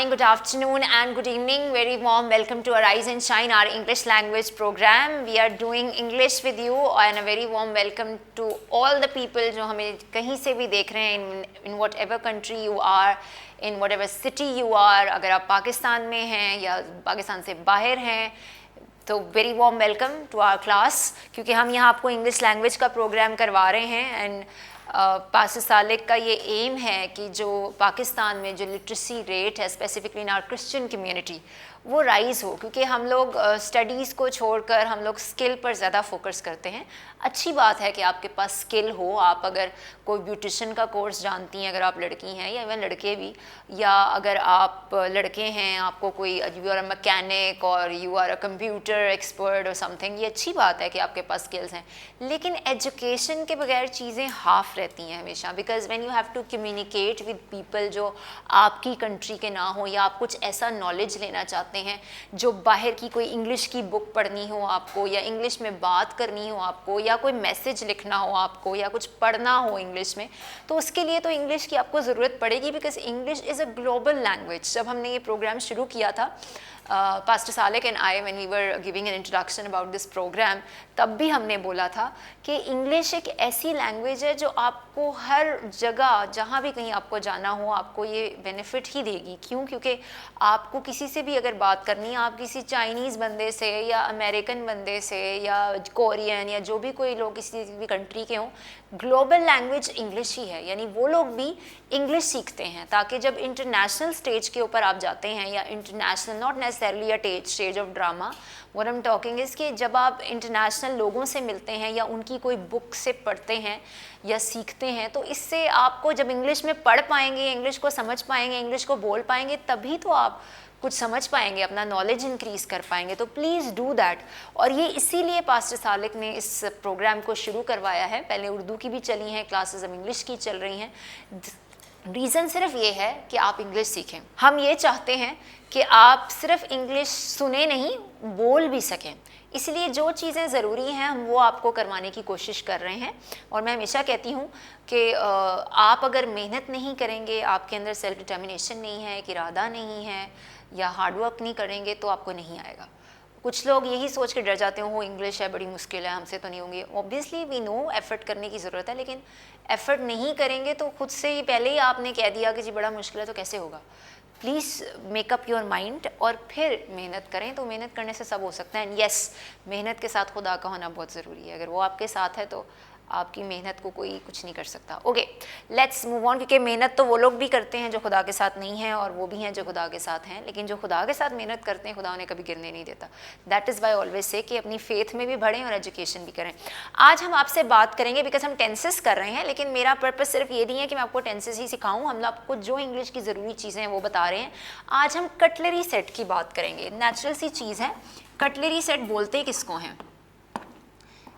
morning, good afternoon, and good evening. Very warm welcome to Arise and Shine, our English language program. We are doing English with you, and a very warm welcome to all the people जो हमें कहीं से भी देख रहे हैं, in whatever country you are, in whatever city you are. अगर आप पाकिस्तान में हैं या पाकिस्तान से बाहर हैं, तो very warm welcome to our class, क्योंकि हम यहाँ आपको इंग्लिश लैंग्वेज का प्रोग्राम करवा रहे हैं. एंड पास्टर सालिक का ये एम है कि जो पाकिस्तान में जो लिटरेसी रेट है specifically in our Christian community वो राइज़ हो, क्योंकि हम लोग स्टडीज़ को छोड़कर हम लोग स्किल पर ज़्यादा फोकस करते हैं. अच्छी बात है कि आपके पास स्किल हो. आप अगर कोई ब्यूटिशन का कोर्स जानती हैं, अगर आप लड़की हैं या इवन लड़के भी, या अगर आप लड़के हैं, आपको कोई यू आर अ मैकेनिक और you are a computer expert और समथिंग, ये अच्छी बात है कि आपके पास स्किल्स हैं. लेकिन एजुकेशन के बगैर चीज़ें हाफ रहती हैं हमेशा, because when you have to communicate with people जो आपकी कंट्री के ना हो, या आप कुछ ऐसा नॉलेज लेना चाहते हैं जो बाहर की कोई इंग्लिश की बुक पढ़नी हो आपको, या इंग्लिश में बात करनी हो आपको, या कोई मैसेज लिखना हो आपको, या कुछ पढ़ना हो इंग्लिश में, तो उसके लिए तो इंग्लिश की आपको ज़रूरत पड़ेगी, because English is a global language. जब हमने ये प्रोग्राम शुरू किया था, Pastor Salik and I, when we were giving an introduction about this program, तब भी हमने बोला था कि इंग्लिश एक ऐसी लैंग्वेज है जो आपको हर जगह जहाँ भी कहीं आपको जाना हो आपको ये बेनिफिट ही देगी. क्यों? क्योंकि आपको किसी से भी अगर बात करनी है, आप किसी चाइनीज़ बंदे से या अमेरिकन बंदे से या कोरियन या जो भी कोई लोग किसी भी कंट्री के हों, ग्लोबल लैंग्वेज इंग्लिश ही है. यानी वो लोग भी इंग्लिश सीखते हैं ताकि जब इंटरनेशनल स्टेज के ऊपर आप जाते हैं, या international not necessarily a stage of drama, what I am talking is कि जब आप इंटरनेशनल लोगों से मिलते हैं या उनकी कोई बुक से पढ़ते हैं या सीखते हैं, तो इससे आपको जब इंग्लिश में पढ़ पाएंगे, इंग्लिश को समझ पाएंगे, इंग्लिश को बोल पाएंगे, तभी तो आप कुछ समझ पाएंगे, अपना नॉलेज इंक्रीज़ कर पाएंगे. तो प्लीज़ डू दैट. और ये इसीलिए पास्टर सालिक ने इस प्रोग्राम को शुरू करवाया है. पहले उर्दू की भी चली हैं क्लासेस, अब इंग्लिश की चल रही हैं. रीज़न सिर्फ ये है कि आप इंग्लिश सीखें. हम ये चाहते हैं कि आप सिर्फ इंग्लिश सुने नहीं, बोल भी सकें. इसलिए जो चीज़ें ज़रूरी हैं हम वो आपको करवाने की कोशिश कर रहे हैं. और मैं हमेशा कहती हूँ कि आप अगर मेहनत नहीं करेंगे, आपके अंदर सेल्फ डिटर्मिनेशन नहीं है, एक इरादा नहीं है, या हार्डवर्क नहीं करेंगे, तो आपको नहीं आएगा. कुछ लोग यही सोच के डर जाते हैं, वो इंग्लिश है बड़ी मुश्किल है, हमसे तो नहीं होंगी. ऑब्वियसली वी नो एफ़र्ट करने की ज़रूरत है, लेकिन एफ़र्ट नहीं करेंगे तो खुद से ही पहले ही आपने कह दिया कि जी बड़ा मुश्किल है, तो कैसे होगा. प्लीज़ मेकअप योर माइंड और फिर मेहनत करें. तो मेहनत करने से सब हो सकता है. एंड येस, मेहनत के साथ खुदा का होना बहुत ज़रूरी है. अगर वो आपके साथ है तो आपकी मेहनत को कोई कुछ नहीं कर सकता. ओके, लेट्स मूव ऑन, क्योंकि मेहनत तो वो लोग भी करते हैं जो खुदा के साथ नहीं हैं, और वो भी हैं जो खुदा के साथ हैं. लेकिन जो खुदा के साथ मेहनत करते हैं, खुदा उन्हें कभी गिरने नहीं देता. That is why always say कि अपनी फेथ में भी बढ़ें और एजुकेशन भी करें. आज हम आपसे बात करेंगे, बिकॉज हम टेंसेस कर रहे हैं, लेकिन मेरा पर्पस सिर्फ ये नहीं है कि मैं आपको टेंसेस ही सिखाऊँ. हम आपको जो इंग्लिश की ज़रूरी चीज़ें हैं वो बता रहे हैं. आज हम कटलरी सेट की बात करेंगे. नेचुरल सी चीज़ है. कटलरी सेट बोलते किसको हैं?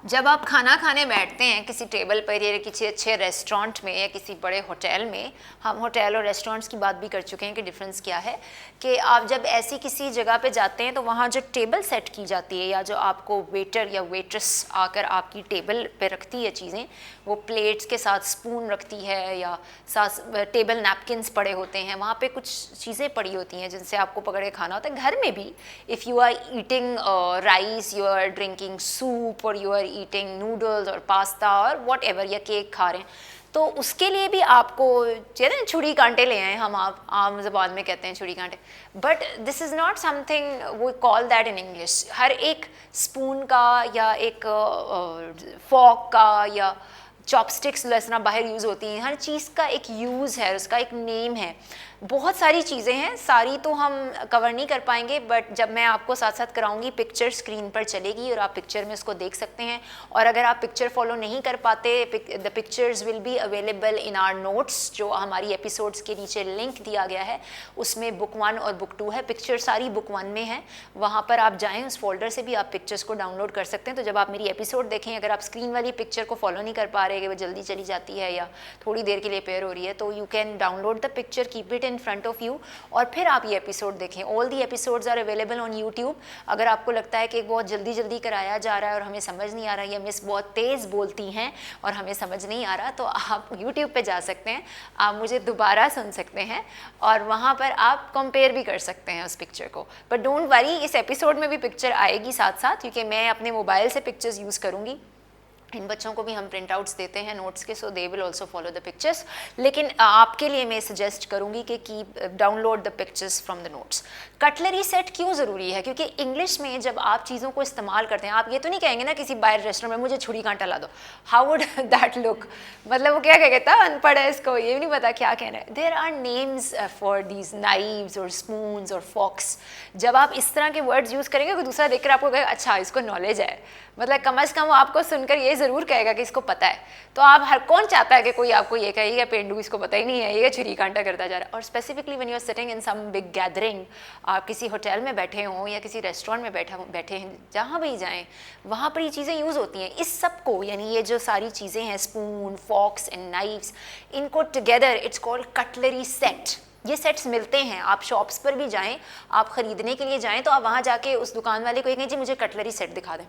जब आप खाना खाने बैठते हैं किसी टेबल पर या किसी अच्छे रेस्टोरेंट में या किसी बड़े होटल में, हम होटल और रेस्टोरेंट्स की बात भी कर चुके हैं कि डिफरेंस क्या है, कि आप जब ऐसी किसी जगह पे जाते हैं तो वहाँ जो टेबल सेट की जाती है, या जो आपको वेटर या वेट्रेस आकर आपकी टेबल पे रखती है चीज़ें, वो प्लेट्स के साथ स्पून रखती है या साथ टेबल नैपकिन्स पड़े होते हैं, वहाँ पे कुछ चीज़ें पड़ी होती हैं जिनसे आपको पकड़ के खाना होता है. घर में भी if you are eating rice, you are drinking soup, और यू आर ईटिंग नूडल्स और पास्ता और वॉट एवर, या केक खा रहे हैं, तो उसके लिए भी आपको कहते हैं छुरी कांटे ले आए. हम आप आम ज़बान में कहते हैं छुरी कांटे, but this is not something we call that in English. हर एक स्पून का या एक फॉक का या चॉपस्टिक्स जिस तरह बाहर यूज़ होती हैं, हर चीज़ का एक यूज़ है, उसका एक नेम है. बहुत सारी चीज़ें हैं, सारी तो हम कवर नहीं कर पाएंगे, बट जब मैं आपको साथ साथ कराऊंगी, पिक्चर स्क्रीन पर चलेगी और आप पिक्चर में उसको देख सकते हैं. और अगर आप पिक्चर फॉलो नहीं कर पाते, the pictures will be available in our notes, जो हमारी एपिसोड्स के नीचे लिंक दिया गया है. उसमें बुक 1 और बुक 2 है. पिक्चर सारी बुक 1 में है, वहाँ पर आप जाएँ, उस फोल्डर से भी आप पिक्चर्स को डाउनलोड कर सकते हैं. तो जब आप मेरी एपिसोड देखें, अगर आप स्क्रीन वाली पिक्चर को फॉलो नहीं कर पा रहे कि वो जल्दी चली जाती है या थोड़ी देर के लिए पेयर हो रही है, तो you can download the picture, keep it in in front of you और फिर आप ये एपिसोड देखें. All the episodes are available on YouTube. अगर आपको लगता है कि बहुत जल्दी जल्दी कराया जा रहा है और हमें समझ नहीं आ रहा, ये मिस बहुत तेज़ बोलती हैं और हमें समझ नहीं आ रहा, तो आप यूट्यूब पे जा सकते हैं, आप मुझे दोबारा सुन सकते हैं और वहाँ पर आप कंपेयर भी कर सकते हैं उस पिक्चर को. बट डोंट वरी, इस एपिसोड में भी पिक्चर आएगी साथ साथ, क्योंकि मैं अपने मोबाइल से पिक्चर्स यूज़ करूँगी. इन बच्चों को भी हम प्रिंट आउट्स देते हैं नोट्स के, so they will also follow the pictures. लेकिन आपके लिए मैं सजेस्ट करूँगी कि keep download the pictures from the notes. Cutlery set क्यों ज़रूरी है? क्योंकि इंग्लिश में जब आप चीज़ों को इस्तेमाल करते हैं, आप ये तो नहीं कहेंगे ना किसी बाहर रेस्टोरेंट में मुझे छुरी कांटा ला दो. How would that look? मतलब वो क्या कहता है, अनपढ़ है, इसको ये भी नहीं पता क्या कहना है. There are names for these knives और स्पून्स और फॉक्स. जब आप इस तरह के वर्ड्स यूज़ करेंगे, कोई दूसरा देखकर आपको कहेगा अच्छा इसको नॉलेज है, मतलब कम से कम वो आपको सुनकर ये ज़रूर कहेगा कि इसको पता है. तो आप हर कौन चाहता है कि कोई आपको ये कहे ये पेंडू इसको पता ही नहीं है, ये छुरी कांटा करता जा रहा है. और specifically when you are sitting in some big gathering, आप किसी होटल में बैठे हों या किसी रेस्टोरेंट में बैठे हैं, जहाँ भी जाएँ वहाँ पर ये चीज़ें यूज़ होती हैं. इस सब को, यानी ये जो सारी चीज़ें हैं, स्पून, फॉक्स एंड नाइफ्स, इनको together it's called cutlery set. ये सेट्स मिलते हैं, आप शॉप्स पर भी जाएँ, आप ख़रीदने के लिए जाएँ तो आप वहाँ जाके उस दुकान वाले को ये कहें जी मुझे कटलरी सेट दिखा दें.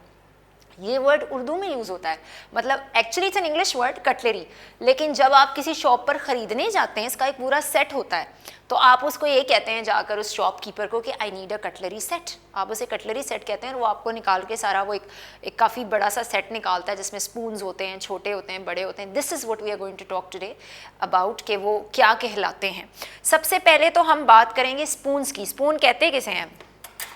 ये वर्ड उर्दू में यूज़ होता है, मतलब actually it's an English word cutlery, लेकिन जब आप किसी शॉप पर ख़रीदने जाते हैं इसका एक पूरा सेट होता है, तो आप उसको ये कहते हैं जाकर उस शॉपकीपर को कि I need a cutlery set. आप उसे कटलरी सेट कहते हैं और वो आपको निकाल के सारा वो एक काफ़ी बड़ा सा सेट निकालता है जिसमें स्पून्स होते हैं, छोटे होते हैं, बड़े होते हैं. This is what we are going to talk today about, कि वो क्या कहलाते हैं. सबसे पहले तो हम बात करेंगे स्पून्स की. स्पून कहते किसे हैं?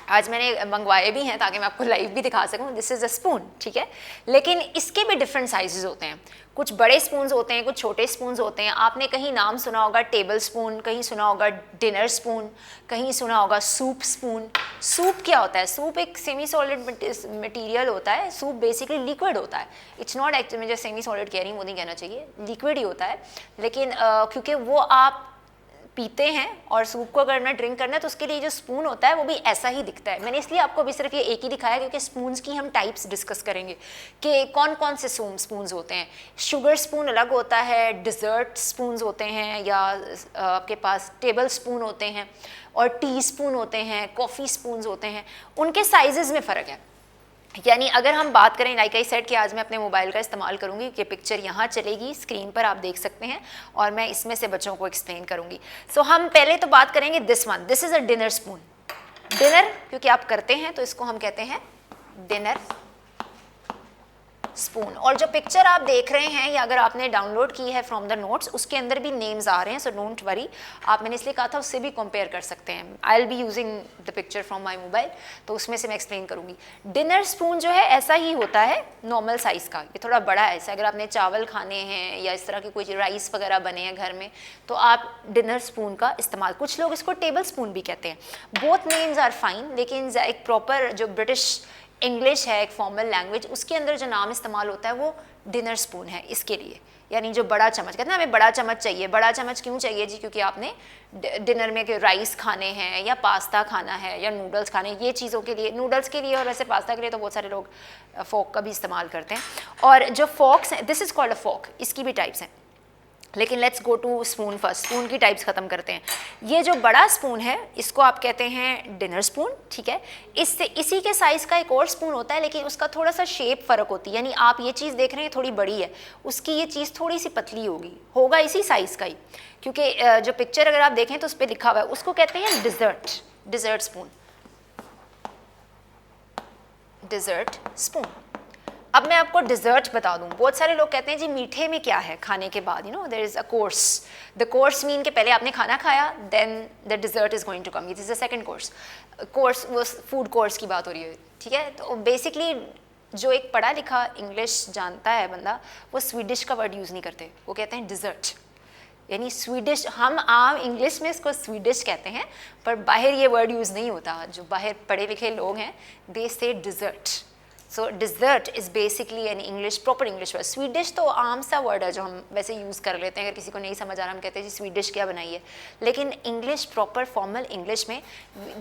आज मैंने मंगवाए भी हैं ताकि मैं आपको लाइव भी दिखा सकूं. दिस इज़ अ स्पून, ठीक है, लेकिन इसके भी डिफरेंट साइजेस होते हैं. कुछ बड़े स्पून्स होते हैं, कुछ छोटे स्पून्स होते हैं. आपने कहीं नाम सुना होगा टेबल स्पून, कहीं सुना होगा डिनर स्पून, कहीं सुना होगा सूप स्पून. सूप क्या होता है? सूप एक सेमी सॉलिड मटेरियल होता है. सूप बेसिकली लिक्विड होता है. इट्स नॉट एक्चुअली, मैं जो सेमी सॉलिड कह रही हूँ वो नहीं कहना चाहिए, लिक्विड ही होता है. लेकिन क्योंकि वो आप पीते हैं और सूप को अगर मैं ड्रिंक करना है तो उसके लिए जो स्पून होता है वो भी ऐसा ही दिखता है. मैंने इसलिए आपको अभी सिर्फ ये एक ही दिखाया क्योंकि स्पून्स की हम टाइप्स डिस्कस करेंगे कि कौन कौन से स्पून्स होते हैं. शुगर स्पून अलग होता है, डिज़र्ट स्पून्स होते हैं, या आपके पास टेबल स्पून होते हैं, और टी स्पून होते हैं, कॉफ़ी स्पून्स होते हैं. उनके साइजेज़ में फ़र्क है. यानी अगर हम बात करें, लाइक आई सेड कि आज मैं अपने मोबाइल का इस्तेमाल करूंगी, कि पिक्चर यहाँ चलेगी स्क्रीन पर, आप देख सकते हैं, और मैं इसमें से बच्चों को एक्सप्लेन करूंगी. सो हम पहले तो बात करेंगे this one. This is a dinner spoon. Dinner क्योंकि आप करते हैं तो इसको हम कहते हैं डिनर स्पून. और जो पिक्चर आप देख रहे हैं या अगर आपने डाउनलोड की है फ्रॉम द नोट्स, उसके अंदर भी नेम्स आ रहे हैं, सो डोंट वरी. आप, मैंने इसलिए कहा था, उससे भी कंपेयर कर सकते हैं. I will be using the picture from my mobile, तो उसमें से मैं एक्सप्लेन करूंगी. डिनर स्पून जो है ऐसा ही होता है, नॉर्मल साइज़ का. ये थोड़ा बड़ा है. ऐसा अगर आपने चावल खाने हैं या इस तरह की कोई राइस वगैरह बने हैं घर में, तो आप डिनर स्पून का इस्तेमाल. कुछ लोग इसको टेबल स्पून भी कहते हैं. बोथ नेम्स आर फाइन, लेकिन एक प्रॉपर जो ब्रिटिश इंग्लिश है, एक फॉर्मल लैंग्वेज, उसके अंदर जो नाम इस्तेमाल होता है वो डिनर स्पून है इसके लिए. यानी जो बड़ा चम्मच, कहते हैं हमें बड़ा चम्मच चाहिए. बड़ा चम्मच क्यों चाहिए जी? क्योंकि आपने डिनर में राइस खाने हैं या पास्ता खाना है या नूडल्स खाने, ये चीज़ों के लिए, नूडल्स के लिए और वैसे पास्ता के लिए तो बहुत सारे लोग फोक का भी इस्तेमाल करते हैं. और जो फोक्स हैं, दिस इज़ कॉल्ड अ फोक. इसकी भी टाइप्स हैं, लेकिन let's go two spoon first. Spoon की टाइप्स ख़त्म करते हैं. ये जो बड़ा स्पून है इसको आप कहते हैं डिनर स्पून, ठीक है. इससे इसी के साइज़ का एक और स्पून होता है, लेकिन उसका थोड़ा सा शेप फ़र्क होती है. यानी आप ये चीज़ देख रहे हैं थोड़ी बड़ी है, उसकी ये चीज़ थोड़ी सी पतली होगा इसी साइज़ का ही, क्योंकि जो पिक्चर अगर आप देखें तो उस पर लिखा हुआ है, उसको कहते हैं डिज़र्ट स्पून. Dessert spoon. अब मैं आपको डिज़र्ट बता दूं. बहुत सारे लोग कहते हैं जी मीठे में क्या है खाने के बाद, there is a course. The course mean के पहले आपने खाना खाया, then the dessert is going to come. This is the second course. Course वो फूड कोर्स की बात हो रही है, ठीक है. तो बेसिकली जो एक पढ़ा लिखा इंग्लिश जानता है बंदा, वो स्वीडिश का वर्ड यूज़ नहीं करते, वो कहते हैं डिज़र्ट. यानी स्वीडिश, हम आम इंग्लिश में इसको स्वीडिश कहते हैं, पर बाहर ये वर्ड यूज़ नहीं होता. जो बाहर पढ़े लिखे लोग हैं, they say dessert. So dessert is basically an English, proper English word. Swedish तो आम सा वर्ड है जो हम वैसे यूज़ कर लेते हैं. अगर किसी को नहीं समझ आ रहा, हम कहते हैं जी स्वीडिश क्या बनाई है. लेकिन इंग्लिश, प्रॉपर फॉर्मल इंग्लिश में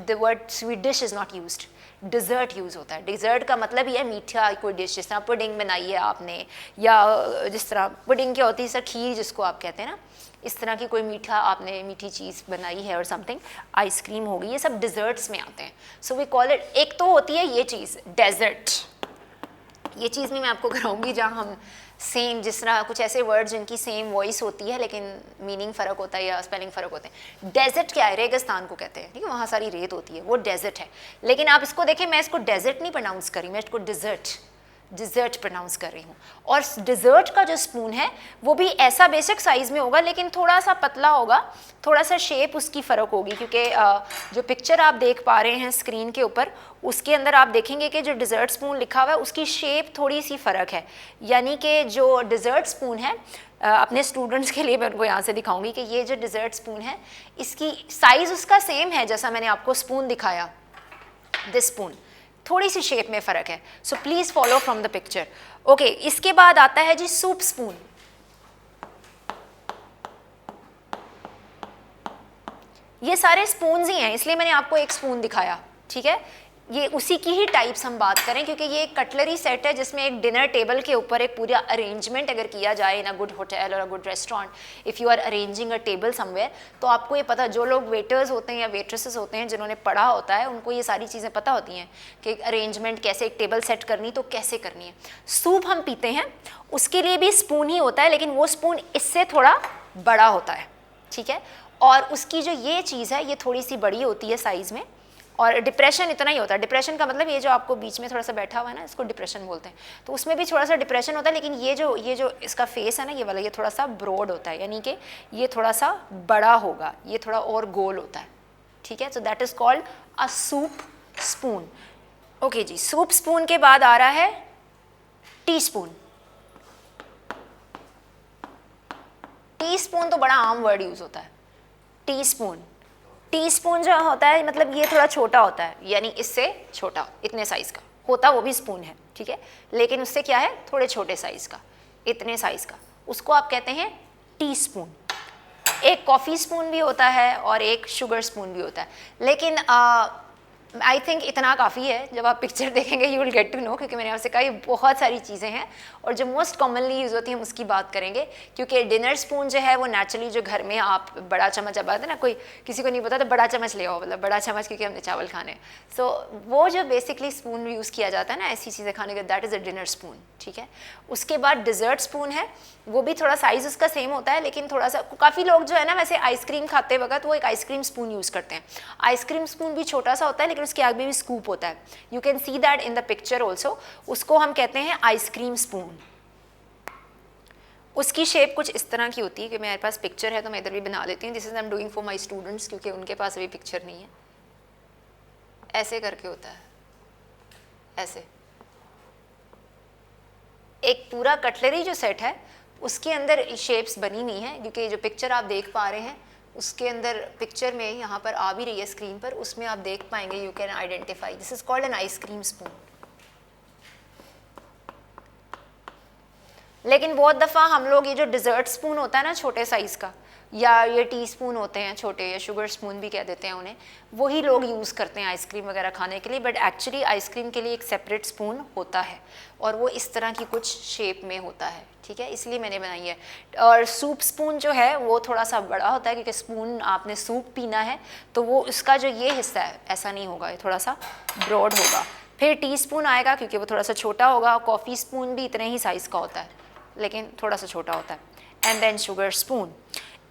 the word sweet dish is not used. Dessert use होता है. डिज़र्ट का मतलब ये है मीठा कोई डिश, जिस तरह पुडिंग बनाई है आपने, या जिस तरह पुडिंग क्या होती है सर, खीर जिसको आप कहते हैं ना, इस तरह की कोई मीठा आपने मीठी चीज़ बनाई है और समथिंग, आइसक्रीम होगी, ये सब डिज़र्ट्स में आते हैं। सो वी कॉल इट, एक तो होती है ये चीज़ डेजर्ट, ये चीज़ नहीं मैं आपको कराऊंगी जहाँ हम सेम, जिस तरह कुछ ऐसे वर्ड्स जिनकी सेम वॉइस होती है लेकिन मीनिंग फ़र्क होता है या स्पेलिंग फ़र्क होते हैं। डेजर्ट क्या है, रेगिस्तान को कहते हैं, ठीक है, वहाँ सारी रेत होती है, वो डेजर्ट है। लेकिन आप इसको देखें, मैं इसको डेजर्ट नहीं प्रोनाउंस करी, मैं इसको डिज़र्ट प्रोनाउंस कर रही हूँ। और डिज़र्ट का जो स्पून है वो भी ऐसा बेसिक साइज़ में होगा लेकिन थोड़ा सा पतला होगा, थोड़ा सा शेप उसकी फ़र्क होगी, क्योंकि जो पिक्चर आप देख पा रहे हैं स्क्रीन के ऊपर, उसके अंदर आप देखेंगे कि जो डिज़र्ट स्पून लिखा हुआ है उसकी शेप थोड़ी सी फ़र्क है। यानी कि जो डिज़र्ट स्पून है, अपने स्टूडेंट्स के लिए मैं उनको यहाँ से दिखाऊंगी कि ये जो डिज़र्ट स्पून है इसकी साइज़ उसका सेम है जैसा मैंने आपको स्पून दिखाया, दिस स्पून, थोड़ी सी शेप में फ़र्क है। So please follow from the picture. Okay, इसके बाद आता है जी सूप स्पून। ये सारे स्पून्स ही हैं, इसलिए मैंने आपको एक स्पून दिखाया, ठीक है। ये उसी की ही टाइप्स हम बात करें, क्योंकि ये एक कटलरी सेट है जिसमें एक डिनर टेबल के ऊपर एक पूरा अरेंजमेंट अगर किया जाए इन अ गुड होटल और a good restaurant, if you are arranging a table somewhere, तो आपको ये पता, जो लोग वेटर्स होते हैं या वेट्रेसेस होते हैं जिन्होंने पढ़ा होता है, उनको ये सारी चीज़ें पता होती हैं कि अरेंजमेंट कैसे, एक टेबल सेट करनी तो कैसे करनी है। सूप हम पीते हैं, उसके लिए भी स्पून ही होता है, लेकिन वो स्पून इससे थोड़ा बड़ा होता है, ठीक है। और उसकी जो ये चीज़ है ये थोड़ी सी बड़ी होती है साइज़ में, और डिप्रेशन इतना ही होता है। डिप्रेशन का मतलब ये जो आपको बीच में थोड़ा सा बैठा हुआ है ना, इसको डिप्रेशन बोलते हैं, तो उसमें भी थोड़ा सा डिप्रेशन होता है, लेकिन ये जो इसका फेस है ना, ये वाला, ये थोड़ा सा ब्रॉड होता है, यानी कि ये थोड़ा सा बड़ा होगा, ये थोड़ा और गोल होता है, ठीक है। So that is called a soup spoon. Okay जी, सूप स्पून के बाद आ रहा है टी स्पून। टी स्पून तो बड़ा आम वर्ड यूज़ होता है, टी स्पून। टी स्पून जो होता है मतलब ये थोड़ा छोटा होता है, यानी इससे छोटा, इतने साइज़ का होता, वो भी स्पून है, ठीक है, लेकिन उससे क्या है, थोड़े छोटे साइज़ का, इतने साइज़ का, उसको आप कहते हैं टी स्पून। एक कॉफ़ी स्पून भी होता है और एक शुगर स्पून भी होता है, लेकिन आई थिंक इतना काफ़ी है। जब आप पिक्चर देखेंगे you will get to know, क्योंकि मैंने आपसे कहा ये बहुत सारी चीज़ें हैं और जो मोस्ट कॉमनली यूज़ होती हैं हम उसकी बात करेंगे। क्योंकि डिनर स्पून जो है वो नेचुरली जो घर में आप बड़ा चम्मच, अब आता है ना, कोई किसी को नहीं पता तो बड़ा चम्मच ले आओ, मतलब बड़ा चम्मच, क्योंकि हमने चावल खाने, सो वो जो बेसिकली स्पून यूज़ किया जाता है ना ऐसी चीज़ें खाने के, that is a dinner spoon, ठीक है। उसके बाद डिज़र्ट स्पून है, वो भी थोड़ा साइज़ उसका सेम होता है, लेकिन थोड़ा सा, काफ़ी लोग जो है ना वैसे आइसक्रीम खाते वक्त वो एक आइसक्रीम स्पून यूज़ करते हैं। आइसक्रीम स्पून भी छोटा सा होता है, लेकिन उसके आगे भी स्कूप होता है, you can see that in the picture also, उसको हम कहते हैं आइसक्रीम स्पून। उसकी शेप कुछ इस तरह की होती है, कि मेरे पास पिक्चर है तो मैं इधर भी बना लेती हूँ, this is I am doing for my students, क्योंकि उनके पास अभी पिक्चर नहीं है। ऐसे करके होता है, ऐसे एक पूरा कटलरी जो सेट है उसके अंदर शेप्स बनी हुई हैं, क्योंकि जो पिक्चर आप देख पा रहे हैं उसके अंदर, पिक्चर में यहाँ पर आ भी रही है स्क्रीन पर, उसमें आप देख पाएंगे, you can identify, this is called an ice cream spoon. लेकिन बहुत दफ़ा हम लोग ये जो डिज़र्ट स्पून होता है ना छोटे साइज़ का, या ये टी स्पून होते हैं छोटे, या शुगर स्पून भी कह देते हैं उन्हें, वही लोग यूज़ करते हैं आइसक्रीम वगैरह खाने के लिए, बट एक्चुअली आइसक्रीम के लिए एक सेपरेट स्पून होता है और वो इस तरह की कुछ शेप में होता है, ठीक है, इसलिए मैंने बनाई है। और सूप स्पून जो है वो थोड़ा सा बड़ा होता है, क्योंकि स्पून आपने सूप पीना है तो वो उसका जो ये हिस्सा है ऐसा नहीं होगा, ये थोड़ा सा ब्रॉड होगा। फिर टी स्पून आएगा, क्योंकि वो थोड़ा सा छोटा होगा। कॉफ़ी स्पून भी इतने ही साइज़ का होता है, लेकिन थोड़ा सा छोटा होता है। And then sugar spoon.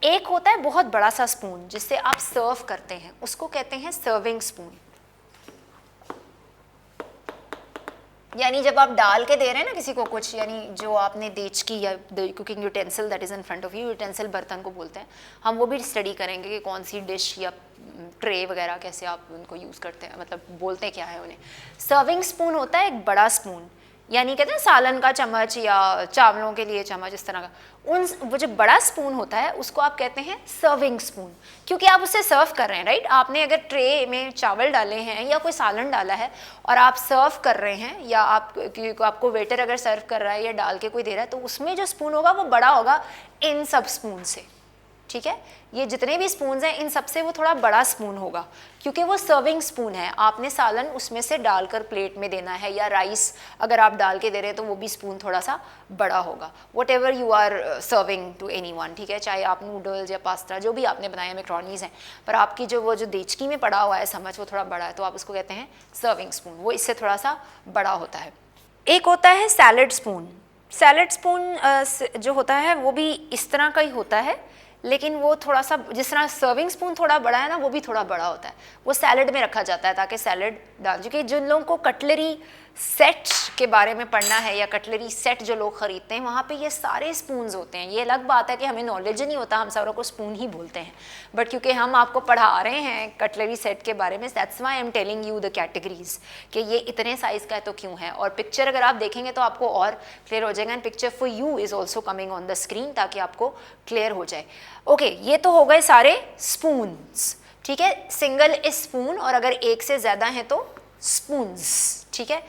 एक होता है बहुत बड़ा सा स्पून जिससे आप सर्व करते हैं, उसको कहते हैं सर्विंग स्पून। यानी जब आप डाल के दे रहे हैं ना किसी को कुछ, यानी जो आपने देचकी या cooking utensil that is in front of you, utensil बर्तन को बोलते हैं, हम वो भी स्टडी करेंगे कि कौन सी डिश या ट्रे वगैरह कैसे आप उनको यूज़ करते हैं, मतलब बोलते क्या है उन्हें। सर्विंग स्पून होता है एक बड़ा स्पून, यानी कहते हैं सालन का चम्मच या चावलों के लिए चम्मच, इस तरह का। वो जो बड़ा स्पून होता है उसको आप कहते हैं सर्विंग स्पून, क्योंकि आप उससे सर्व कर रहे हैं, राइट। आपने अगर ट्रे में चावल डाले हैं या कोई सालन डाला है और आप सर्व कर रहे हैं, या आपको वेटर अगर सर्व कर रहा है या डाल के कोई दे रहा है, तो उसमें जो स्पून होगा वो बड़ा होगा इन सब स्पून से, ठीक है, ये जितने भी स्पून्स हैं इन सबसे वो थोड़ा बड़ा स्पून होगा क्योंकि वो सर्विंग स्पून है, आपने सालन उसमें से डालकर प्लेट में देना है या राइस अगर आप डाल के दे रहे हैं तो वो भी स्पून थोड़ा सा बड़ा होगा, whatever you are serving to anyone, ठीक है, चाहे आप नूडल्स या पास्ता जो भी आपने बनाया मैक्रोनीज हैं, पर आपकी जो वो जो देचकी में पड़ा हुआ है चम्मच वो थोड़ा बड़ा है तो आप उसको कहते हैं सर्विंग स्पून, वो इससे थोड़ा सा बड़ा होता है। एक होता है सैलड स्पून। सैलड स्पून जो होता है वो भी इस तरह का ही होता है लेकिन वो थोड़ा सा जिस तरह सर्विंग स्पून थोड़ा बड़ा है ना वो भी थोड़ा बड़ा होता है, वो सैलड में रखा जाता है ताकि सैलड डाल, क्योंकि जिन लोगों को कटलरी सेट के बारे में पढ़ना है या कटलरी सेट जो लोग ख़रीदते हैं वहाँ पे ये सारे स्पून्स होते हैं। ये अलग बात है कि हमें नॉलेज नहीं होता, हम सारों को स्पून ही बोलते हैं, बट क्योंकि हम आपको पढ़ा रहे हैं कटलरी सेट के बारे में, that's why I am telling you the categories कि ये इतने साइज़ का है तो क्यों है। और पिक्चर अगर आप देखेंगे तो आपको और क्लियर हो जाएगा, and picture for you is also coming on the screen ताकि आपको क्लियर हो जाए। ओके, ये तो हो गए सारे स्पून्स, ठीक है, सिंगल इज स्पून और अगर एक से ज़्यादा हैं तो स्पून्स, ठीक है।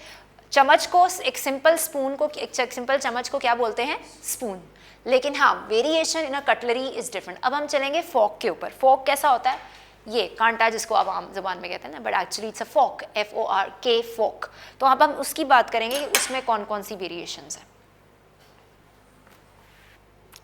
चम्मच को, एक सिंपल स्पून को, एक सिंपल चम्मच को क्या बोलते हैं, स्पून, लेकिन हाँ variation in a cutlery is different. अब हम चलेंगे फॉक के ऊपर। फॉक कैसा होता है, ये कांटा जिसको आप आम जुबान में कहते हैं ना, but actually it's a Fock, FORK Fock. तो अब हम उसकी बात करेंगे कि उसमें कौन कौन सी वेरिएशंस हैं।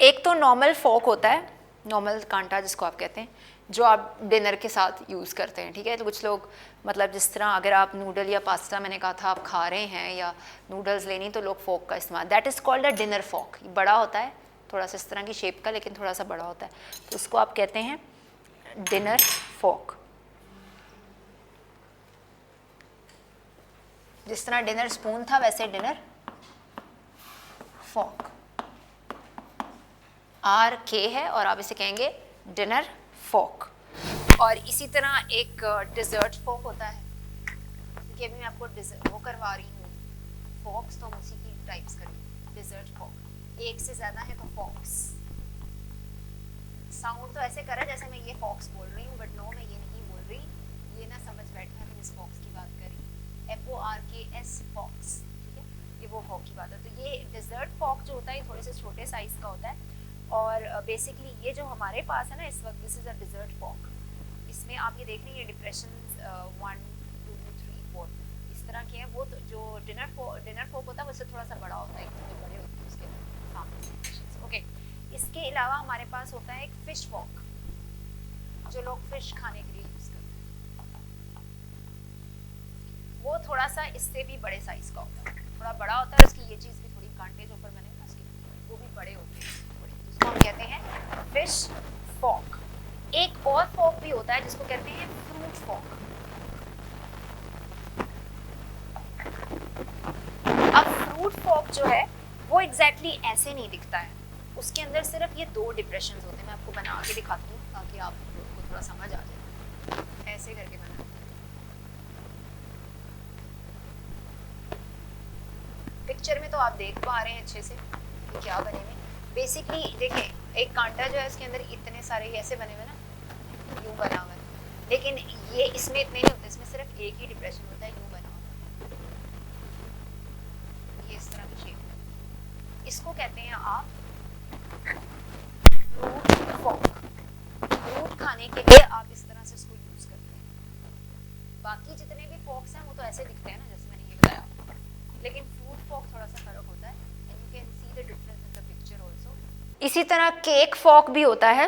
एक तो नॉर्मल फॉक होता है, नॉर्मल कांटा जिसको आप कहते हैं, जो आप डिनर के साथ यूज़ करते हैं, ठीक है। तो कुछ लोग मतलब जिस तरह अगर आप नूडल या पास्ता, मैंने कहा था आप खा रहे हैं या नूडल्स लेनी तो लोग फॉक का इस्तेमाल, that is called a dinner fork. बड़ा होता है थोड़ा सा इस तरह की शेप का लेकिन थोड़ा सा बड़ा होता है, तो उसको आप कहते हैं डिनर फॉक। जिस तरह डिनर स्पून था वैसे डिनर फॉक, RK है और आप इसे कहेंगे डिनर फॉक। और इसी तरह एक डिज़र्ट फॉक होता है, क्योंकि अभी मैं आपको वो करवा रही हूँ फॉक्स, तो हम उसी की टाइप्स करेंगे। डिज़र्ट फॉक, एक से ज़्यादा है तो फॉक्स। साउंड तो ऐसे कर रहा है जैसे मैं ये फॉक्स बोल रही हूँ, बट नो मैं ये नहीं बोल रही, ये ना समझ बैठना कि इस फॉक्स की बात करी, FORKS फॉक्स, ठीक है, ये वो फॉक की बात है। तो ये डिज़र्ट फॉक जो होता है ये थोड़े से छोटे साइज़ का होता है और बेसिकली ये जो हमारे पास है ना इस वक्त, this is a dessert fork. इसमें आप ये देख रहे हैं ये डिप्रेशंस 1 2 3 4 इस तरह के हैं। वो तो जो डिनर फॉक होता है उससे थोड़ा सा बड़ा होता है, इतने बड़े होते हैं उसके सामने। ओके, इसके अलावा हमारे पास होता है एक फिश फॉक, जो लोग फिश खाने के लिए यूज़ करते हैं। वो थोड़ा सा इससे भी बड़े साइज़ का होता है, थोड़ा बड़ा होता है, उसकी ये चीज़ भी थोड़ी कांटे जो ऊपर मैंने ना उसकी वो भी बड़े होते हैं, उसको हम कहते हैं फिश फॉक। एक और फॉक भी होता है जिसको कहते हैं फ्रूट फॉक। अब फ्रूट फॉक जो है वो एग्जैक्टली ऐसे नहीं दिखता है, उसके अंदर सिर्फ ये 2 डिप्रेशंस होते हैं। मैं आपको बना के दिखाती हूँ ताकि आपको थोड़ा समझ आ जाए। ऐसे करके बना, पिक्चर में तो आप देख पा रहे हैं अच्छे से कि क्या बने हुए। बेसिकली देखें, एक कांटा जो है उसके अंदर इतने सारे ऐसे बने हुए ना, यूं बना हुआ है, लेकिन ये इसमें इतने नहीं होते, इसमें सिर्फ एक ही डिप्रेशन होता है, यूं बना हुआ है, ये इस तरह की शेप। इसको कहते हैं आप फ्रूट फॉक। फ्रूट खाने के लिए आप इस तरह से इसको यूज करते हैं। बाकी जितने भी फॉक्स हैं वो तो ऐसे दिखते हैं ना जैसे मैंने ये बताया, लेकिन फ्रूट फॉक थोड़ा सा फर्क होता है, and you can see the difference in the picture also. इसी तरह केक फॉक भी होता है।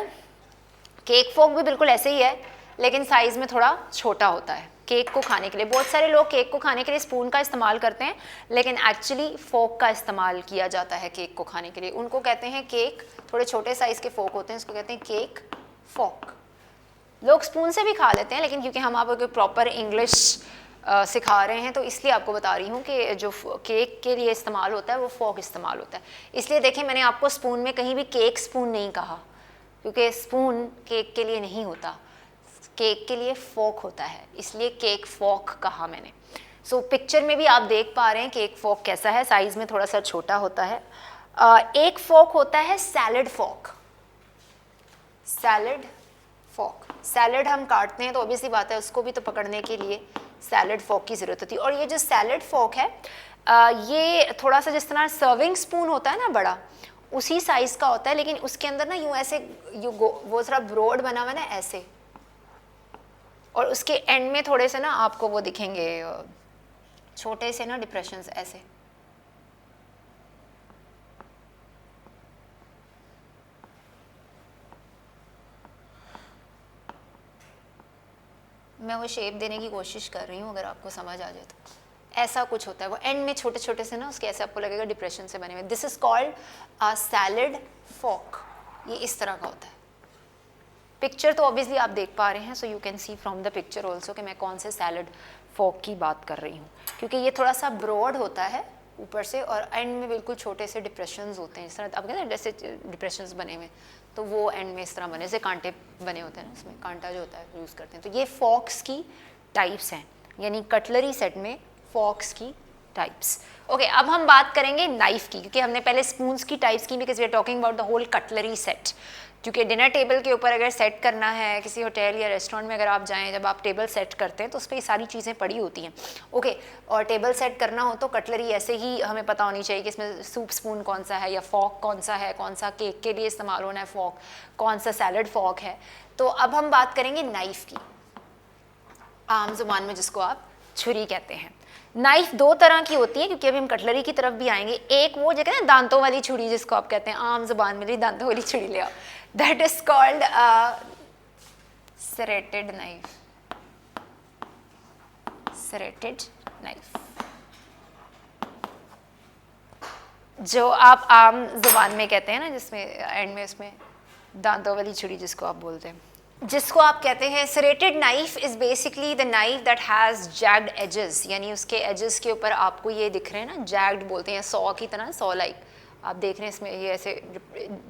केक फॉक भी बिल्कुल ऐसे ही है लेकिन साइज़ में थोड़ा छोटा होता है। केक को खाने के लिए बहुत सारे लोग केक को खाने के लिए स्पून का इस्तेमाल करते हैं, लेकिन एक्चुअली फोक का इस्तेमाल किया जाता है केक को खाने के लिए। उनको कहते हैं केक, थोड़े छोटे साइज़ के फोक होते हैं, उसको कहते हैं केक फॉक। लोग स्पून से भी खा लेते हैं, लेकिन क्योंकि हम आपको प्रॉपर इंग्लिश सिखा रहे हैं तो इसलिए आपको बता रही हूँ कि जो केक के लिए इस्तेमाल होता है वो फॉक इस्तेमाल होता है। इसलिए देखें, मैंने आपको स्पून में कहीं भी केक स्पून नहीं कहा, क्योंकि स्पून केक के लिए नहीं होता, केक के लिए फॉक होता है, इसलिए केक फॉक कहा मैंने। सो पिक्चर में भी आप देख पा रहे हैं केक फॉक कैसा है, साइज़ में थोड़ा सा छोटा होता है। एक फॉक होता है salad fork. Salad fork, salad हम काटते हैं तो ऑब्वियसली बात है उसको भी तो पकड़ने के लिए सैलड फॉक की ज़रूरत होती है। और ये जो सैलड फॉक है ये थोड़ा सा जिस तरह सर्विंग स्पून होता है ना बड़ा, उसी साइज का होता है, लेकिन उसके अंदर ना यूँ ऐसे वो थोड़ा ब्रॉड बना हुआ ना ऐसे, और उसके एंड में थोड़े से ना आपको वो दिखेंगे छोटे से ना डिप्रेशंस ऐसे। मैं वो शेप देने की कोशिश कर रही हूँ, अगर आपको समझ आ जाए तो ऐसा कुछ होता है। वो एंड में छोटे छोटे से ना उसके ऐसे आपको लगेगा डिप्रेशन से बने हुए। This is called a salad fork. ये इस तरह का होता है। पिक्चर तो ऑब्वियसली आप देख पा रहे हैं, so you can see from the picture also कि मैं कौन से सैलड फॉक की बात कर रही हूँ, क्योंकि ये थोड़ा सा ब्रॉड होता है ऊपर से और एंड में बिल्कुल छोटे से डिप्रेशंस होते हैं। इस तरह आप कहते हैं जैसे डिप्रेशंस बने हुए, तो वो एंड में इस तरह बने, जैसे कांटे बने होते हैं ना, इसमें कांटा जो होता है यूज़ करते हैं। तो ये फॉक्स की टाइप्स हैं, यानी कटलरी सेट में फॉक्स की टाइप्स। ओके, अब हम बात करेंगे नाइफ की, क्योंकि हमने पहले स्पून्स की टाइप्स की, because we are talking about the whole cutlery set. क्योंकि डिनर टेबल के ऊपर अगर सेट करना है, किसी होटल या रेस्टोरेंट में अगर आप जाएं, जब आप टेबल सेट करते हैं तो उस पर ये सारी चीज़ें पड़ी होती हैं। ओके, और टेबल सेट करना हो तो कटलरी ऐसे ही हमें पता होनी चाहिए कि इसमें सूप स्पून कौन सा है, या फॉक कौन सा है, कौन सा केक के लिए इस्तेमाल होना है फॉक, कौन सा सैलड फॉक है। तो अब हम बात करेंगे नाइफ़ की, आम जुबान में जिसको आप छुरी कहते हैं। नाइफ दो तरह की होती है, क्योंकि अभी हम कटलरी की तरफ भी आएंगे। एक वो जो कहते हैं दांतों वाली छुरी, जिसको आप कहते हैं आम जुबान में दांतों वाली छुरी ले आओ, that is called serrated knife, serrated knife, जो आप आम जुबान में कहते हैं ना, जिसमें एंड में उसमें दांतों वाली छुरी जिसको आप बोलते हैं, जिसको आप कहते हैं serrated knife is basically the knife that has jagged edges, यानी उसके edges के ऊपर आपको ये दिख रहे हैं ना, jagged बोलते हैं, सॉ की तरह, सॉ लाइक आप देख रहे हैं इसमें ये ऐसे,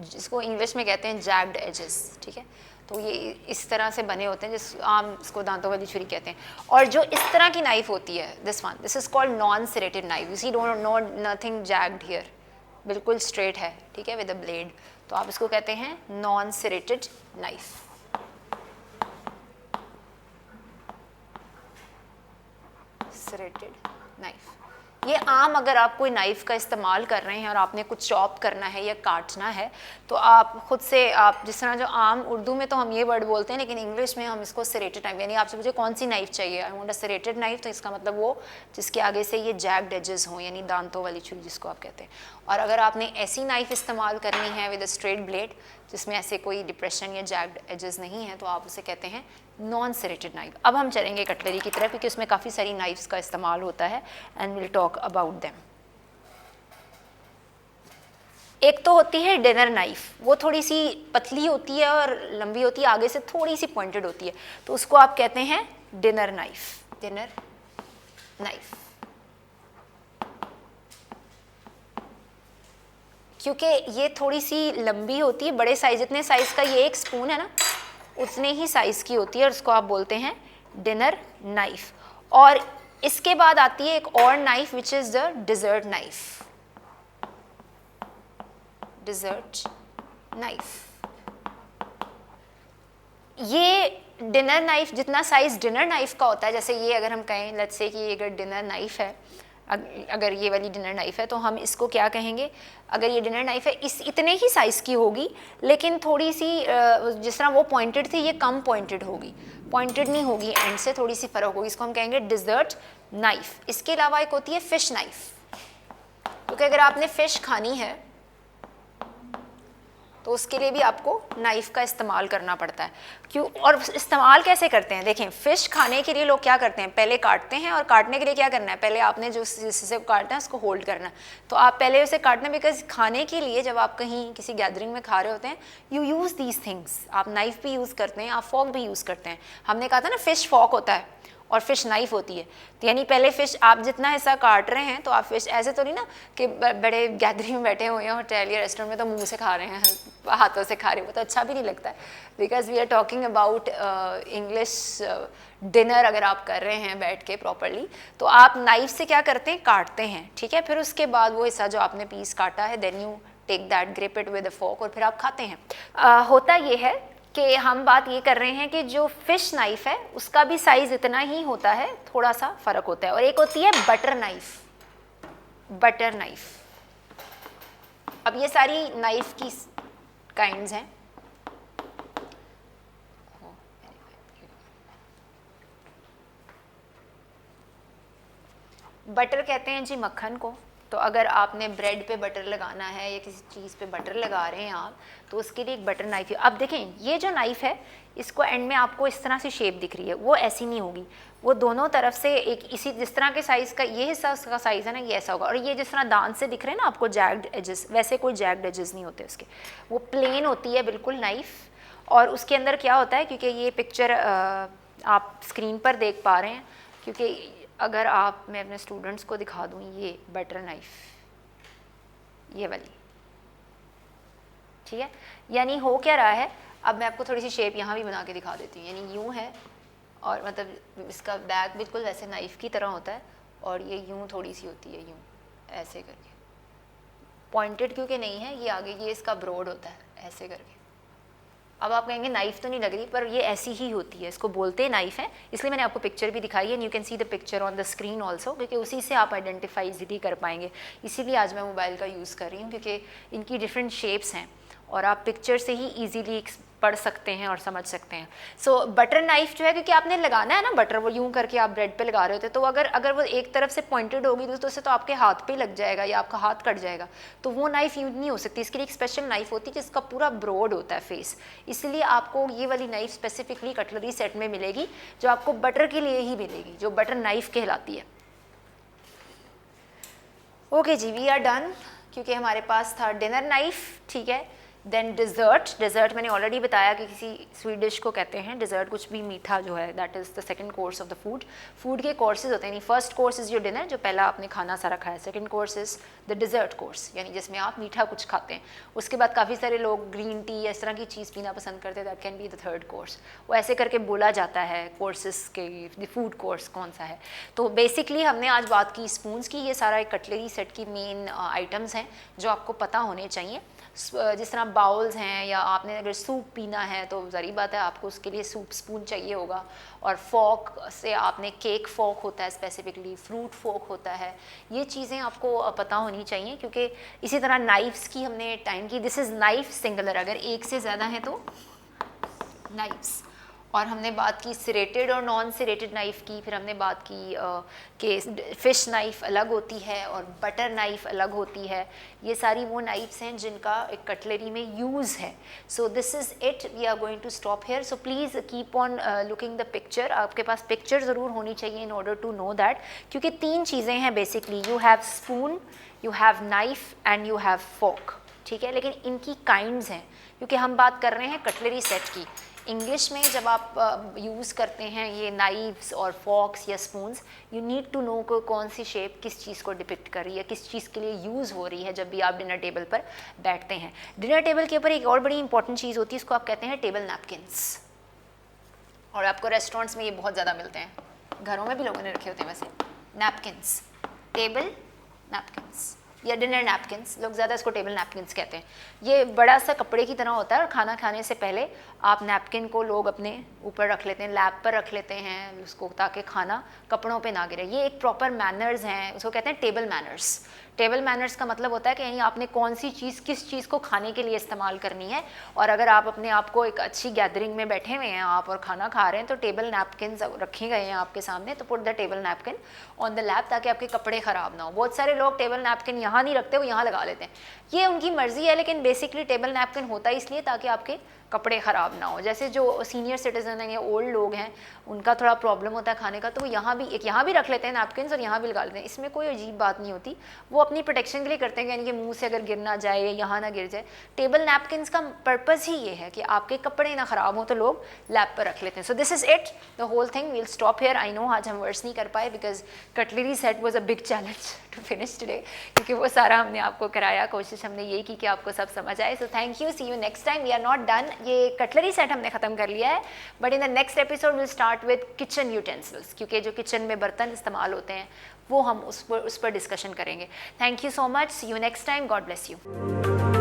जिसको इंग्लिश में कहते हैं jagged edges, ठीक है। तो ये इस तरह से बने होते हैं, जिस आम इसको दांतों वाली छुरी कहते हैं। और जो इस तरह की नाइफ होती है, this is called non serrated knife, you see nothing jagged here, बिल्कुल स्ट्रेट है, ठीक है, विद अ ब्लेड, तो आप इसको कहते हैं non serrated knife। serrated knife, ये आम अगर आप कोई नाइफ का इस्तेमाल कर रहे हैं और आपने कुछ चॉप करना है या काटना है, तो आप खुद से, आप जिस तरह जो आम उर्दू में तो हम ये वर्ड बोलते हैं, लेकिन इंग्लिश में हम इसको serrated knife, यानी आपसे मुझे कौन सी नाइफ चाहिए, I want a serrated knife, तो इसका मतलब वो जिसके आगे से ये jagged edges हों, यानी दांतों वाली छुरी जिसको आप कहते हैं। और अगर आपने ऐसी नाइफ इस्तेमाल करनी है विद अ स्ट्रेट ब्लेड, जिसमें ऐसे कोई डिप्रेशन या jagged edges नहीं है, तो आप उसे कहते हैं नॉन serrated knife। अब हम चलेंगे कटलरी की तरफ, क्योंकि उसमें काफ़ी सारी नाइफ्स का इस्तेमाल होता है, and will talk about them. एक तो होती है डिनर नाइफ, वो थोड़ी सी पतली होती है और लंबी होती है, आगे से थोड़ी सी पॉइंटेड होती है, तो उसको आप कहते हैं डिनर नाइफ, डिनर नाइफ। क्योंकि ये थोड़ी सी लंबी होती है, बड़े साइज, जितने साइज का ये एक स्पून है ना, उतने ही साइज की होती है, और उसको आप बोलते हैं डिनर नाइफ। और इसके बाद आती है एक और knife, which is the dessert knife, dessert knife. ये डिनर नाइफ जितना साइज डिनर नाइफ का होता है, जैसे ये अगर हम कहें, लेट्स से कि ये अगर डिनर नाइफ है, अगर ये वाली डिनर नाइफ है, तो हम इसको क्या कहेंगे, अगर ये डिनर नाइफ है इस इतने ही साइज़ की होगी, लेकिन थोड़ी सी जिस तरह वो पॉइंटेड थी, ये कम पॉइंटेड होगी, पॉइंटेड नहीं होगी, एंड से थोड़ी सी फ़र्क होगी, इसको हम कहेंगे डिज़र्ट नाइफ। इसके अलावा एक होती है फ़िश नाइफ, क्योंकि अगर आपने फ़िश खानी है तो उसके लिए भी आपको नाइफ़ का इस्तेमाल करना पड़ता है। क्यों, और इस्तेमाल कैसे करते हैं, देखें, फ़िश खाने के लिए लोग क्या करते हैं, पहले काटते हैं, और काटने के लिए क्या करना है, पहले आपने जो जिससे काटना है उसको होल्ड करना है, तो आप पहले उसे काटना, बिकॉज खाने के लिए जब आप कहीं किसी गैदरिंग में खा रहे होते हैं, यू यूज़ दीज थिंग्स, आप नाइफ़ भी यूज़ करते हैं, आप फॉक भी यूज़ करते हैं। हमने कहा था ना फ़िश फॉक होता है और फ़िश नाइफ होती है, तो यानी पहले फ़िश आप जितना हिस्सा काट रहे हैं, तो आप फ़िश ऐसे तो नहीं ना कि बड़े गैदरिंग में बैठे हुए हैं होटल या रेस्टोरेंट में, तो मुंह से खा रहे हैं, हाथों से खा रहे हो, तो अच्छा भी नहीं लगता है, because we are talking about English dinner. अगर आप कर रहे हैं बैठ के प्रॉपरली, तो आप नाइफ से क्या करते हैं, काटते हैं, ठीक है, फिर उसके बाद वो हिस्सा जो आपने पीस काटा है, then you take that, grip it with a fork, और फिर आप खाते हैं। होता ये है कि हम बात ये कर रहे हैं कि जो फ़िश नाइफ़ है उसका भी साइज़ इतना ही होता है, थोड़ा सा फ़र्क होता है। और एक होती है बटर नाइफ़, बटर नाइफ़, अब ये सारी नाइफ की काइंड्स हैं। बटर कहते हैं जी मक्खन को, तो अगर आपने ब्रेड पे बटर लगाना है या किसी चीज़ पे बटर लगा रहे हैं आप, तो उसके लिए एक बटर नाइफ है। अब देखें ये जो नाइफ है इसको एंड में आपको इस तरह से शेप दिख रही है, वो ऐसी नहीं होगी, वो दोनों तरफ से एक इसी जिस तरह के साइज़ का ये हिस्सा उसका साइज़ है ना, ये ऐसा होगा। और ये जिस तरह दांत से दिख रहे हैं ना आपको जैग्ड एजेस, वैसे कोई जैग्ड एजेस नहीं होते उसके, वो प्लेन होती है बिल्कुल नाइफ। और उसके अंदर क्या होता है, क्योंकि ये पिक्चर आप स्क्रीन पर देख पा रहे हैं, क्योंकि अगर आप मैं अपने स्टूडेंट्स को दिखा दूँ ये बटर नाइफ, ये वाली, ठीक है, यानी हो क्या रहा है। अब मैं आपको थोड़ी सी शेप यहाँ भी बना के दिखा देती हूँ। यानी यूँ है और मतलब इसका बैक बिल्कुल वैसे नाइफ़ की तरह होता है और ये यूँ थोड़ी सी होती है, यूँ ऐसे करके, पॉइंटेड क्योंकि नहीं है ये आगे, ये इसका ब्रॉड होता है ऐसे करके। अब आप कहेंगे नाइफ़ तो नहीं लग रही, पर ये ऐसी ही होती है, इसको बोलते हैं नाइफ़ है, इसलिए मैंने आपको पिक्चर भी दिखाई है। And you can see the picture on the screen also, क्योंकि उसी से आप आइडेंटिफाई इजीली कर पाएंगे। इसीलिए आज मैं मोबाइल का यूज़ कर रही हूँ, क्योंकि इनकी डिफरेंट शेप्स हैं और आप पिक्चर से ही ईजीली पढ़ सकते हैं और समझ सकते हैं। सो बटर नाइफ जो है, क्योंकि आपने लगाना है ना बटर, वो यूँ करके आप ब्रेड पे लगा रहे होते, तो अगर वो एक तरफ से पॉइंटेड होगी तो उससे तो आपके हाथ पे लग जाएगा या आपका हाथ कट जाएगा, तो वो नाइफ यूज नहीं हो सकती। इसके लिए एक स्पेशल नाइफ होती है जिसका पूरा ब्रॉड होता है फेस, इसलिए आपको ये वाली नाइफ स्पेसिफिकली कटलरी सेट में मिलेगी, जो आपको बटर के लिए ही मिलेगी, जो बटर नाइफ कहलाती है। ओके जी, वी आर डन, क्योंकि हमारे पास था डिनर नाइफ, ठीक है। देन डिज़र्ट मैंने ऑलरेडी बताया कि किसी स्वीट डिश को कहते हैं डिज़र्ट, कुछ भी मीठा जो है, that is the second course of the food के कोर्सेज होते हैं। यानी first course is your dinner, जो पहला आपने खाना सारा खाया, second course is the dessert course, यानी जिसमें आप मीठा कुछ खाते हैं। उसके बाद काफ़ी सारे लोग ग्रीन टी या इस तरह की चीज़ पीना पसंद करते हैं, that can be the third course. वो ऐसे करके बोला जाता है कोर्सेज के फूड कोर्स कौन सा है। तो बेसिकली हमने आज बात की स्पून्स की, ये सारा एक कटलरी सेट की मेन आइटम्स हैं जो आपको पता होने चाहिए। जिस तरह बाउल्स हैं, या आपने अगर सूप पीना है तो ज़ाहिर बात है आपको उसके लिए सूप स्पून चाहिए होगा, और फॉक से आपने केक फॉक होता है स्पेसिफिकली, फ्रूट फॉक होता है, ये चीज़ें आपको पता होनी चाहिए। क्योंकि इसी तरह नाइफ्स की हमने टाइम की, दिस इज़ नाइफ सिंगुलर, अगर एक से ज़्यादा है तो नाइफ्स। और हमने बात की सिरेटेड और नॉन सिरेटेड नाइफ़ की, फिर हमने बात की कि फ़िश नाइफ़ अलग होती है और बटर नाइफ़ अलग होती है। ये सारी वो नाइफ्स हैं जिनका एक कटलरी में यूज़ है। So this is it, we are going to stop here. So please keep on looking the picture, आपके पास पिक्चर ज़रूर होनी चाहिए in order to know that, क्योंकि तीन चीज़ें हैं basically, you have spoon, you have knife and you have fork, ठीक है। लेकिन इनकी काइंड्स हैं, क्योंकि हम बात कर रहे हैं कटलरी सेट की। इंग्लिश में जब आप यूज़ करते हैं ये नाइफ्स और फॉक्स या spoons, you need to know को कौन सी शेप किस चीज़ को डिपिक्ट कर रही है, किस चीज़ के लिए यूज़ हो रही है जब भी आप डिनर टेबल पर बैठते हैं। डिनर टेबल के ऊपर एक और बड़ी इंपॉर्टेंट चीज़ होती है, इसको आप कहते हैं टेबल नैपकिन्स, और आपको रेस्टोरेंट्स में ये बहुत ज़्यादा मिलते हैं, घरों में भी लोगों ने रखे होते हैं वैसे नैपकिन्स, टेबल नैपकिन्स या डिनर नैपकिन्स, लोग ज़्यादा इसको टेबल नैपकिन्स कहते हैं। ये बड़ा सा कपड़े की तरह होता है और खाना खाने से पहले आप नैपकिन को लोग अपने ऊपर रख लेते हैं, लैप पर रख लेते हैं उसको, ताकि खाना कपड़ों पे ना गिरे। ये एक प्रॉपर मैनर्स हैं, उसको कहते हैं टेबल मैनर्स। टेबल मैनर्स का मतलब होता है कि यानी आपने कौन सी चीज़ किस चीज़ को खाने के लिए इस्तेमाल करनी है। और अगर आप अपने आप को एक अच्छी गैदरिंग में बैठे हुए हैं आप और खाना खा रहे हैं, तो टेबल नैपकिन रखे गए हैं आपके सामने, तो put the table napkin on the lap, ताकि आपके कपड़े ख़राब ना हो। बहुत सारे लोग टेबल नैपकिन यहाँ नहीं रखते, वो यहाँ लगा लेते हैं, ये उनकी मर्ज़ी है, लेकिन बेसिकली टेबल नैपकिन होता है इसलिए ताकि आपके कपड़े ख़राब ना हो। जैसे जो सीनियर सिटीज़न हैं या ओल्ड लोग हैं, उनका थोड़ा प्रॉब्लम होता है खाने का, तो वो यहाँ भी रख लेते हैं नैपकिन्स और यहाँ भी लगा लेते हैं, इसमें कोई अजीब बात नहीं होती, वो अपनी प्रोटेक्शन के लिए करते हैं, यानी कि मुंह से अगर गिर ना जाए या यहाँ ना गिर जाए। टेबल नैपकिन्स का पर्पज़ ही ये है कि आपके कपड़े ना ख़राब हो, तो लोग लैप पर रख लेते हैं। So this is it, the whole thing, we'll stop here. I know आज हम वर्ड्स नहीं कर पाए because cutlery set was a big challenge to finish today, क्योंकि वो सारा हमने आपको कराया, कोशिश हमने ये की कि आपको सब समझ आए। So thank you, see you next time. We are not done, ये कटलरी सेट हमने ख़त्म कर लिया है, but in the next episode will start with kitchen utensils, क्योंकि जो किचन में बर्तन इस्तेमाल होते हैं वो हम उस पर डिस्कशन करेंगे। Thank you so much, see you next time, God bless you.